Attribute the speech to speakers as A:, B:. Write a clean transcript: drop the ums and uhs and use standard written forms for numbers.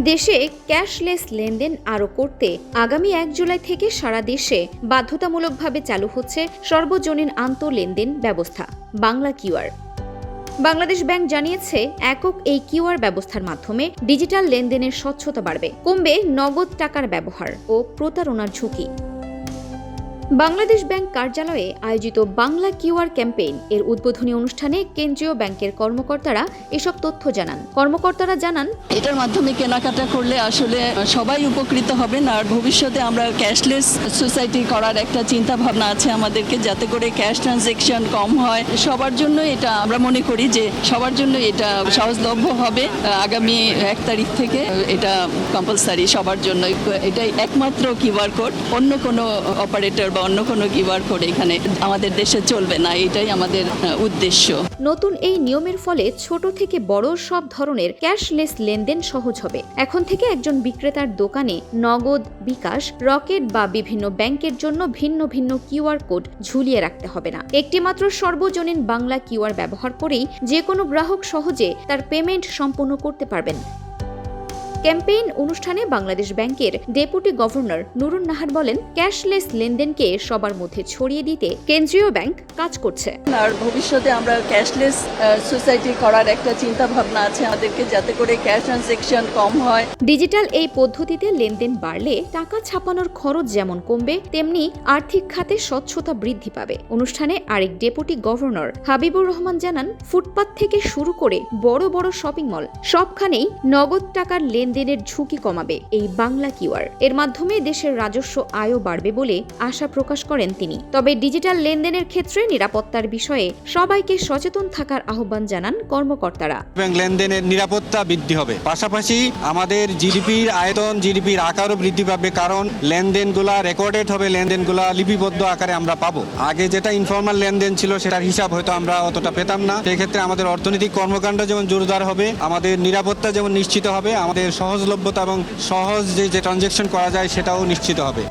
A: দেশে ক্যাশলেস লেনদেন আরও করতে আগামী ১ জুলাই থেকে সারা দেশে বাধ্যতামূলকভাবে চালু হচ্ছে সর্বজনীন লেনদেন ব্যবস্থা বাংলা কিউআর। বাংলাদেশ ব্যাংক জানিয়েছে, একক এই কিউআর ব্যবস্থার মাধ্যমে ডিজিটাল লেনদেনের স্বচ্ছতা বাড়বে, কমবে নগদ টাকার ব্যবহার ও প্রতারণার ঝুঁকি। বাংলাদেশ ব্যাংক কার্যালয়ে আয়োজিত বাংলা কিউআর ক্যাম্পেইন এর উদ্বোধনী অনুষ্ঠানে কেন্দ্রীয় ব্যাংকের কর্মকর্তারা এসব তথ্য জানান। কর্মকর্তারা জানান,
B: এটার মাধ্যমে কেনাকাটা করলে আসলে সবাই উপকৃত হবেন, আর ভবিষ্যতে আমরা ক্যাশলেস সোসাইটি করার একটা চিন্তা ভাবনা আছে আমাদেরকে, যাতে করে ক্যাশ ট্রানজ্যাকশন কম হয়। সবার জন্য এটা আমরা মনে করি যে সবার জন্য এটা সহজলভ্য হবে। আগামী 1 তারিখ থেকে এটা কম্পালসারি সবার জন্য। এটাই একমাত্র কিউআর কোড, অন্য কোনো অপারেটর বা অন্য কোনো কিউআর কোড এখানে আমাদের দেশে চলবে না, এটাই আমাদের উদ্দেশ্য।
A: নতুন এই নিয়মের ফলে ছোট থেকে বড় সব ধরনের ক্যাশলেস লেনদেন সহজ হবে। এখন থেকে একজন বিক্রেতার দোকানে নগদ, বিকাশ, রকেট বা বিভিন্ন ব্যাংকের জন্য ভিন্ন ভিন্ন কিউআর কোড ঝুলিয়ে রাখতে হবে না। একটি মাত্র সর্বজনীন বাংলা কিউআর ব্যবহার করেই যে কোনো গ্রাহক সহজে তার পেমেন্ট সম্পন্ন করতে পারবেন। ক্যাম্পেইন অনুষ্ঠানে বাংলাদেশ ব্যাংকের ডেপুটি গভর্নর নুরুন নাহার বলেন, ক্যাশলেস লেনদেনকে সবার মধ্যে ছড়িয়ে দিতে কেন্দ্রীয় ব্যাংক কাজ করছে।
B: আর ভবিষ্যতে আমরা ক্যাশলেস সোসাইটি করার একটা চিন্তা ভাবনা আছে আমাদেরকে, যাতে করে ক্যাশ ট্রানজ্যাকশন কম হয়।
A: ডিজিটাল এই পদ্ধতিতে লেনদেন বাড়লে টাকা ছাপানোর খরচ যেমন কমবে, তেমনি আর্থিক খাতে স্বচ্ছতা বৃদ্ধি পাবে। অনুষ্ঠানে আরেক ডেপুটি গভর্নর হাবিবুর রহমান জানান, ফুটপাত থেকে শুরু করে বড় বড় শপিং মল সবখানেই নগদ টাকার লেনদেনের ঝুঁকি কমাবে এই বাংলা কিউআর। এর মাধ্যমে দেশের রাজস্ব আয়ও বাড়বে বলে আশা প্রকাশ করেন তিনি। তবে ডিজিটাল লেনদেনের ক্ষেত্রে নিরাপত্তার বিষয়ে সবাইকে সচেতন থাকার আহ্বান জানান কর্মকর্তারা।
C: ব্যাংক লেনদেনের নিরাপত্তা বৃদ্ধি হবে, পাশাপাশি আমাদের জিডিপির আয়তন, জিডিপির আকারও বৃদ্ধি পাবে, কারণ লেনদেনগুলা রেকর্ডেড হবে, লেনদেনগুলা লিপিবদ্ধ আকারে আমরা পাবো। আগে যেটা ইনফর্মাল লেনদেন ছিল সেটার হিসাব হয়তো আমরা অতটা পেতাম না। সেক্ষেত্রে আমাদের অর্থনৈতিক কর্মকাণ্ড যেমন জোরদার হবে, আমাদের নিরাপত্তা যেমন নিশ্চিত হবে, আমাদের সহজলভ্যতা এবং সহজ যে ট্রানজ্যাকশন করা যায় সেটাও নিশ্চিত হবে।